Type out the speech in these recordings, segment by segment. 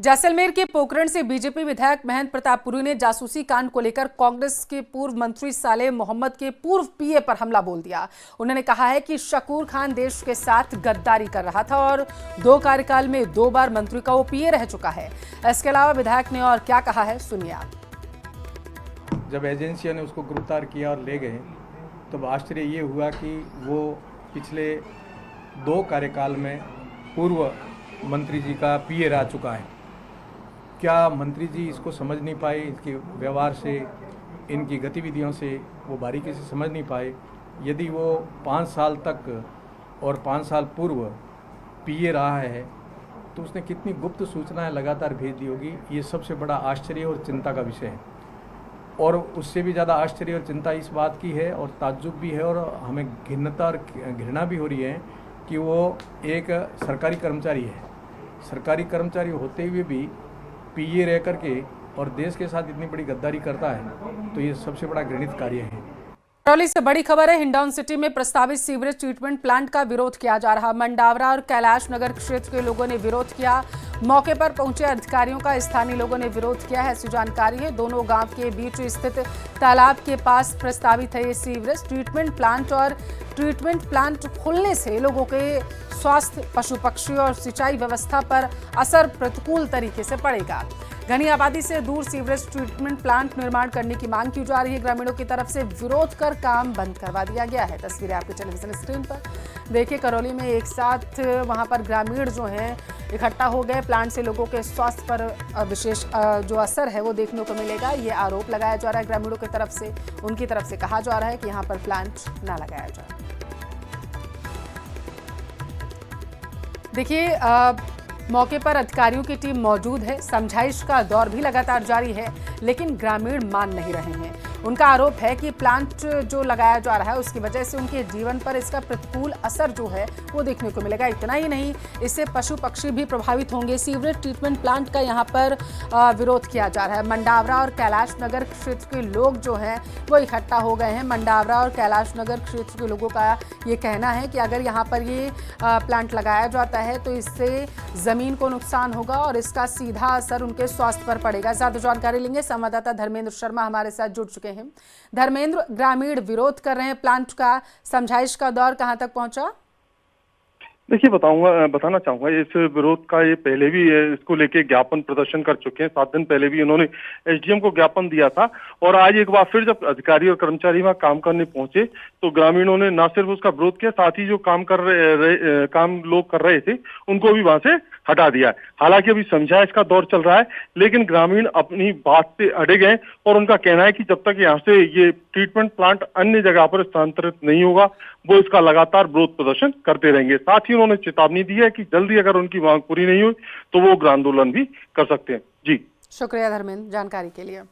जैसलमेर के पोखरण से बीजेपी विधायक महेंद्र प्रताप पुरी ने जासूसी कांड को लेकर कांग्रेस के पूर्व मंत्री सालेह मोहम्मद के पूर्व पीए पर हमला बोल दिया। उन्होंने कहा है कि शकूर खान देश के साथ गद्दारी कर रहा था और 2 कार्यकाल में 2 बार मंत्री का वो पीए रह चुका है। इसके अलावा विधायक ने और क्या कहा है, सुनिए आप। जब एजेंसियों ने उसको गिरफ्तार किया और ले गए तब आश्चर्य ये हुआ कि वो पिछले 2 कार्यकाल में पूर्व मंत्री जी का पीए रह चुका है। क्या मंत्री जी इसको समझ नहीं पाए? इसके व्यवहार से, इनकी गतिविधियों से वो बारीकी से समझ नहीं पाए? यदि वो 5 साल तक और 5 साल पूर्व पीए रहा है तो उसने कितनी गुप्त सूचनाएं लगातार भेज दी होगी। ये सबसे बड़ा आश्चर्य और चिंता का विषय है। और उससे भी ज़्यादा आश्चर्य और चिंता इस बात की है और ताज्जुब भी है और हमें घिन्नता और घृणा भी हो रही है कि वो एक सरकारी कर्मचारी है। सरकारी कर्मचारी होते हुए भी पीए रह करके और देश के साथ इतनी बड़ी गद्दारी करता है, तो ये सबसे बड़ा घृणित कार्य है। करौली से बड़ी खबर है। हिंडौन सिटी में प्रस्तावित सीवरेज ट्रीटमेंट प्लांट का विरोध किया जा रहा। मंडावरा और कैलाश नगर क्षेत्र के लोगों ने विरोध किया। मौके पर पहुंचे अधिकारियों का स्थानीय लोगों ने विरोध किया है। ऐसी जानकारी है, दोनों गांव के बीच स्थित तालाब के पास प्रस्तावित है ये सीवरेज ट्रीटमेंट प्लांट और ट्रीटमेंट प्लांट खुलने से लोगों के स्वास्थ्य, पशु पक्षी और सिंचाई व्यवस्था पर असर प्रतिकूल तरीके से पड़ेगा। घनी आबादी से दूर सीवरेज ट्रीटमेंट प्लांट निर्माण करने की मांग की जा रही है। ग्रामीणों की तरफ से विरोध कर काम बंद करवा दिया गया है। तस्वीरें आपके टेलीविजन स्क्रीन पर देखिए। करौली में एक साथ वहां पर ग्रामीण जो हैं इकट्ठा हो गए। प्लांट से लोगों के स्वास्थ्य पर विशेष जो असर है वो देखने को मिलेगा, ये आरोप लगाया जा रहा है ग्रामीणों की तरफ से। उनकी तरफ से कहा जा रहा है कि यहाँ पर प्लांट ना लगाया जाए। देखिए, मौके पर अधिकारियों की टीम मौजूद है। समझाइश का दौर भी लगातार जारी है, लेकिन ग्रामीण मान नहीं रहे हैं। उनका आरोप है कि प्लांट जो लगाया जा रहा है उसकी वजह से उनके जीवन पर इसका प्रतिकूल असर जो है वो देखने को मिलेगा। इतना ही नहीं, इससे पशु पक्षी भी प्रभावित होंगे। सीवरेज ट्रीटमेंट प्लांट का यहाँ पर विरोध किया जा रहा है। मंडावरा और कैलाश नगर क्षेत्र के लोग जो हैं वो इकट्ठा हो गए हैं। मंडावरा और कैलाश नगर क्षेत्र के लोगों का ये कहना है कि अगर यहाँ पर ये प्लांट लगाया जाता है तो इससे जमीन को नुकसान होगा और इसका सीधा असर उनके स्वास्थ्य पर पड़ेगा। ज्यादा जानकारी लेंगे, संवाददाता धर्मेंद्र शर्मा हमारे साथ जुड़ चुके हैं। धर्मेंद्र, ग्रामीण विरोध कर रहे हैं प्लांट का, समझाइश का दौर कहां तक पहुंचा? देखिए, बताना चाहूंगा इस विरोध का ये पहले भी इसको लेके ज्ञापन प्रदर्शन कर चुके हैं। 7 दिन पहले भी इन्होंने एसडीएम को ज्ञापन दिया था और आज एक बार फिर जब अधिकारी और कर्मचारी वहां काम करने पहुंचे तो ग्रामीणों ने न सिर्फ उसका विरोध किया, साथ ही जो काम लोग कर रहे थे उनको भी वहां से हटा दिया है। हालांकि अभी समझाइश का दौर चल रहा है, लेकिन ग्रामीण अपनी बात से अड़े गए और उनका कहना है कि जब तक यहाँ से ये ट्रीटमेंट प्लांट अन्य जगह पर स्थानांतरित नहीं होगा वो इसका लगातार विरोध प्रदर्शन करते रहेंगे। साथ ही उन्होंने चेतावनी दी है कि जल्दी अगर उनकी मांग पूरी नहीं हुई तो वो उग्र आंदोलन भी कर सकते हैं। जी, शुक्रिया धर्मेंद्र जानकारी के लिए।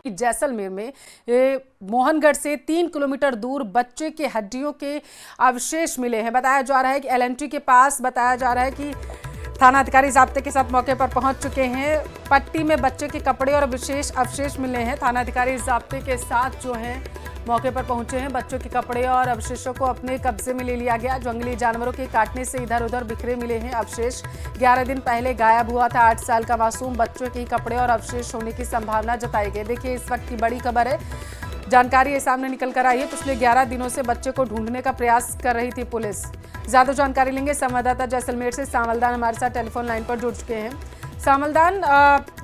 जैसलमेर में मोहनगढ़ से 3 किलोमीटर दूर बच्चे के हड्डियों के अवशेष मिले हैं। बताया जा रहा है कि एलएनटी के पास बताया जा रहा है कि थाना अधिकारी जाब्ते के साथ मौके पर पहुंच चुके हैं। पट्टी में बच्चे के कपड़े और विशेष अवशेष मिले हैं। थाना अधिकारी जाब्ते के साथ जो हैं मौके पर पहुंचे हैं। बच्चों के कपड़े और अवशेषों को अपने कब्जे में ले लिया गया। जंगली जानवरों के काटने से इधर उधर बिखरे मिले हैं अवशेष। 11 दिन पहले गायब हुआ था 8 साल का मासूम। बच्चों के कपड़े और अवशेष होने की संभावना जताई गई। देखिए, इस वक्त की बड़ी खबर है, जानकारी ये सामने निकल कर आई है। पिछले 11 दिनों से बच्चे को ढूंढने का प्रयास कर रही थी पुलिस। ज्यादा जानकारी लेंगे, संवाददाता जैसलमेर से सामलदान हमारे साथ टेलीफोन लाइन पर जुड़ चुके हैं। सामलदान,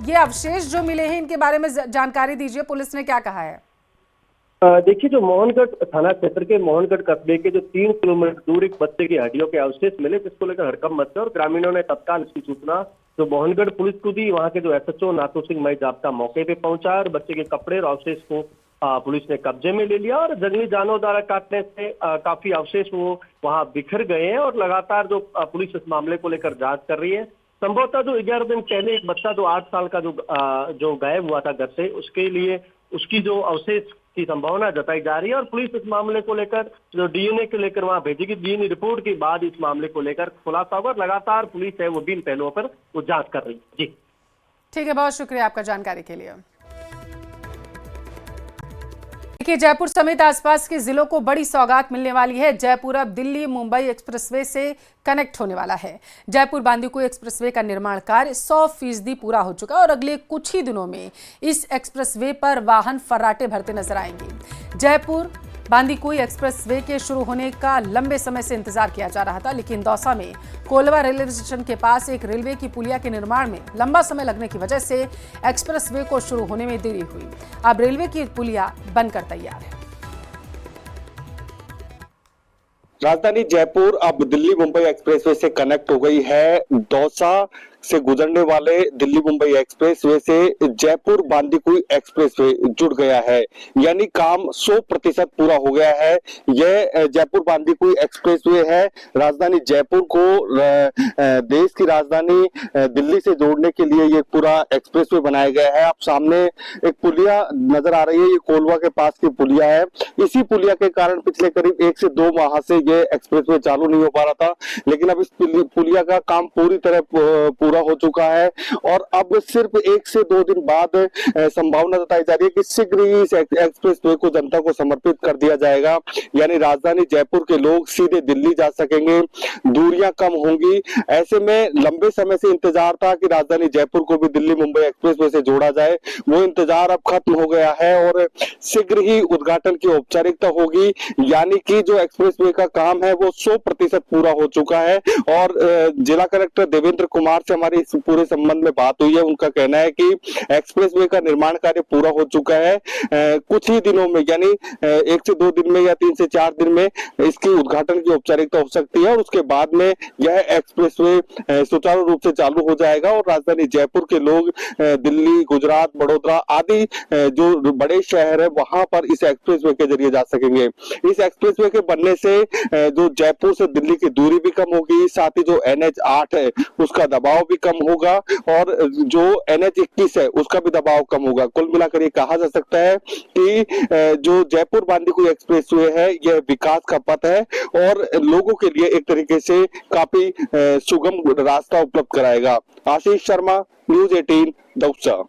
ये अवशेष जो मिले हैं इनके बारे में जानकारी दीजिए, पुलिस ने क्या कहा है? देखिए, जो मोहनगढ़ थाना क्षेत्र के मोहनगढ़ कस्बे के जो 3 किलोमीटर दूर एक बच्चे की हड्डियों के अवशेष मिले, जिसको लेकर हड़कंप मचे और ग्रामीणों ने तत्काल इसकी सूचना जो मोहनगढ़ पुलिस को दी। वहां के जो एसएचओ नाथू सिंह मई जाब्ता मौके पे पहुंचा और बच्चे के कपड़े और अवशेष को पुलिस ने कब्जे में ले लिया और जंगली जानवर द्वारा काटने से काफी अवशेष वो वहां बिखर गए हैं और लगातार जो पुलिस इस मामले को लेकर जांच कर रही है। संभवतः जो 11 दिन पहले एक बच्चा जो 8 साल का जो गायब हुआ था घर से, उसके लिए उसकी जो अवशेष की संभावना जताई जा रही है और पुलिस इस मामले को लेकर जो डीएनए को लेकर वहां भेजेगी। डीएनए रिपोर्ट के बाद इस मामले को लेकर खुलासा होगा। लगातार पुलिस है वो 3 पहलुओं पर वो जांच कर रही है। जी, ठीक है, बहुत शुक्रिया आपका जानकारी के लिए। देखिए, जयपुर समेत आसपास के जिलों को बड़ी सौगात मिलने वाली है। जयपुर अब दिल्ली मुंबई एक्सप्रेसवे से कनेक्ट होने वाला है। जयपुर बांदीकुई एक्सप्रेसवे का निर्माण कार्य 100% पूरा हो चुका है और अगले कुछ ही दिनों में इस एक्सप्रेसवे पर वाहन फर्राटे भरते नजर आएंगे। जयपुर बांदीकुई एक्सप्रेसवे के शुरू होने का लंबे समय से इंतजार किया जा रहा था, लेकिन दौसा में कोलवा रेलवे स्टेशन के पास एक रेलवे की पुलिया के निर्माण में लंबा समय लगने की वजह से एक्सप्रेसवे को शुरू होने में देरी हुई। अब रेलवे की पुलिया बनकर तैयार है। राजधानी जयपुर अब दिल्ली मुंबई एक्सप्रेसवे से कनेक्ट हो गई है। दौसा से गुजरने वाले दिल्ली मुंबई एक्सप्रेसवे से जयपुर बांदीकुई एक्सप्रेसवे जुड़ गया है, यानी काम 100% पूरा हो गया है। यह जयपुर बांदीकुई एक्सप्रेसवे है। राजधानी जयपुर को देश की राजधानी दिल्ली से जोड़ने के लिए ये पूरा एक्सप्रेसवे बनाया गया है। आप सामने एक पुलिया नजर आ रही है, ये कोलवा के पास की पुलिया है। इसी पुलिया के कारण पिछले करीब 1 से 2 माह से ये एक्सप्रेसवे चालू नहीं हो पा रहा था, लेकिन अब इस पुलिया का काम पूरी तरह पूरा हो चुका है और अब सिर्फ 1 से 2 दिन बाद संभावना बताई जा रही है कि शीघ्र ही इस एक्सप्रेसवे को जनता को समर्पित कर दिया जाएगा, यानी राजधानी जयपुर के लोग सीधे दिल्ली जा सकेंगे, दूरियां कम होंगी। ऐसे में लंबे समय से इंतजार था कि राजधानी जयपुर को भी दिल्ली मुंबई एक्सप्रेसवे से जोड़ा जाए, वो इंतजार अब खत्म हो गया है और शीघ्र ही उद्घाटन की औपचारिकता होगी, यानी कि जो एक्सप्रेसवे का काम है वो 100% पूरा हो चुका है। और जिला कलेक्टर देवेंद्र कुमार से हमारी इस पूरे संबंध में बात हुई है। उनका कहना है कि एक्सप्रेसवे का निर्माण कार्य पूरा हो चुका है। कुछ ही दिनों में, यानी 1 से 2 दिन में या 3 से 4 दिन में इसकी उद्घाटन की औपचारिकता हो सकती है और उसके बाद में यह एक्सप्रेसवे सुचारू रूप से चालू हो जाएगा और राजधानी जयपुर के लोग दिल्ली, गुजरात, बड़ौदा आदि जो बड़े शहर है वहां पर इस एक्सप्रेसवे के जरिए जा सकेंगे। इस एक्सप्रेसवे के बनने से जो जयपुर से दिल्ली की दूरी भी कम होगी, साथ ही जो NH8 है उसका दबाव भी कम होगा और जो NH21 है उसका भी दबाव कम होगा। कुल मिलाकर ये कहा जा सकता है कि जो जयपुर बांदीकुई एक्सप्रेसवे है यह विकास का पथ है और लोगों के लिए एक तरीके से काफी सुगम रास्ता उपलब्ध कराएगा। आशीष शर्मा, न्यूज़ 18, दौसा।